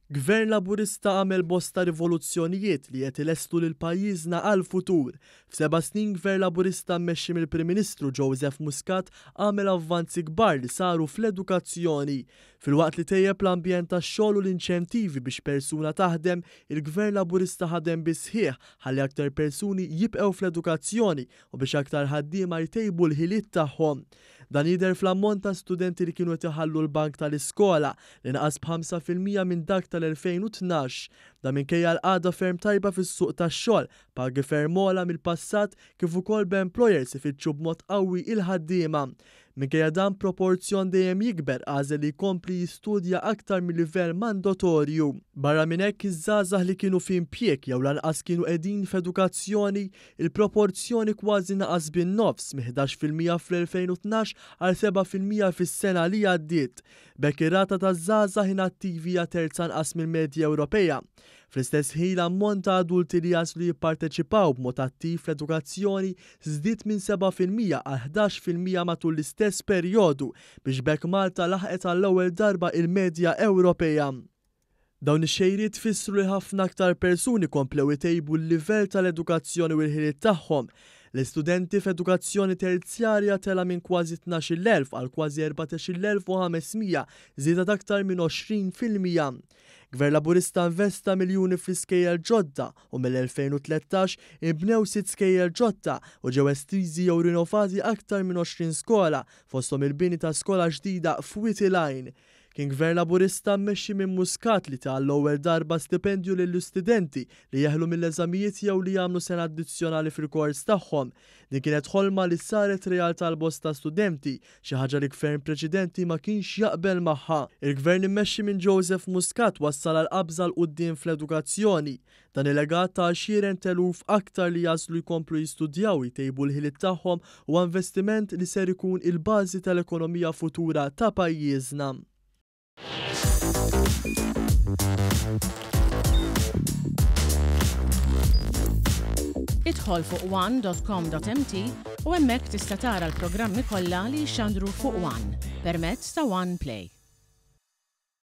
Gvern Laburista għamel bosta rivoluzzjonijiet li qed ilestu lil pajjiżna għal-futur. F'7 snin Gvern Laburista mmexxi mill-Prim Ministru Joseph Muscat għamel avvanzi kbar li saru fl-edukazzjoni. Filwaqt li tejjeb l-ambjent tax-xogħol u l-inċentivi biex persuna taħdem, il-Gvern Laburista ħadem bisħieħ ħalli aktar persuni jibqgħu fl-edukazzjoni u biex aktar ħaddiema jtejbu l-ħiliet tagħhom. Dan jidher fl-ammont ta' studenti li kienu qed iħallu l-bank tal-iskola li naqas b'5% minn dak tal-2012. Da minkejja l-qagħda ferm tajba fis-suq tax-xogħol, pagi ferm ogħla mill-passat kif ukoll b'employers ifittxu b'mod qawwi il-ħaddiema. Minkejja dan proporzjon dejjem jikber għażel li jkompli jistudja aktar mill-livell mandatorju. Barra minn hekk iż-żgħażagħ li kienu fi impjieg jew lanqas kienu qegħdin f'edukazzjoni, il-proporzjoni kważi naqas bin-nofs minn 11% fl-2012 għal 7% fis-sena li għaddiet. B'hekk ir-rata taż-żgħażagħ inattivi hija terza inqas mill-medja Ewropea. Fl-istess ħin l-ammont ta' adulti li jaslu jipparteċipaw b'mod attiv fl-edukazzjoni żdied minn 7% għal 11% matul l-istess perjodu biex b'hekk Malta laħqet għall-ewwel darba il-medja Ewropea. Dawn ix-xejriet tfissru li ħafna aktar persuni komplew itejbu l-livell tal-edukazzjoni u l-ħiliet tagħhom. L-istudenti f'edukazzjoni terzjarja tela minn kważi 12,000 għal kważi 14,500, żieda aktar minn 20%. Gvern Laburista investa miljuni fl-iskejjel ġodda u mill-2013 inbnew 6 skejjel ġodda u ġew estiżi jew rinnovati aktar minn 20 skola fosthom il-bini ta' skola ġdida f'Witi Line. Kien Gvern Laburista mmexxi minn Muscat li ta' l-ewwel darba stipendju lill-istudenti li jeħlu mill-eżamijiet jew li jagħmlu sena addizzjonali fil-kors tagħhom. Din kienet ħolma li saret realtà l-bosta studenti, xi ħaġa li gvern preċedenti ma kienx jaqbel magħha. Il-gvern immexxi minn Joseph Muscat wassal għal qabża l quddiem fl-edukazzjoni. Dan il-legat ta' 20,000 aktar li jaslu jkomplu jistudjaw jtejbu l-ħiliet tagħhom u investiment li ser ikun il-bażi tal-ekonomija futura ta' pajjiżna. Idħol fuq one.com.mt u hemmhekk tista' tara l-programmi kollha li jxandru fuq One permezz ta' One Play.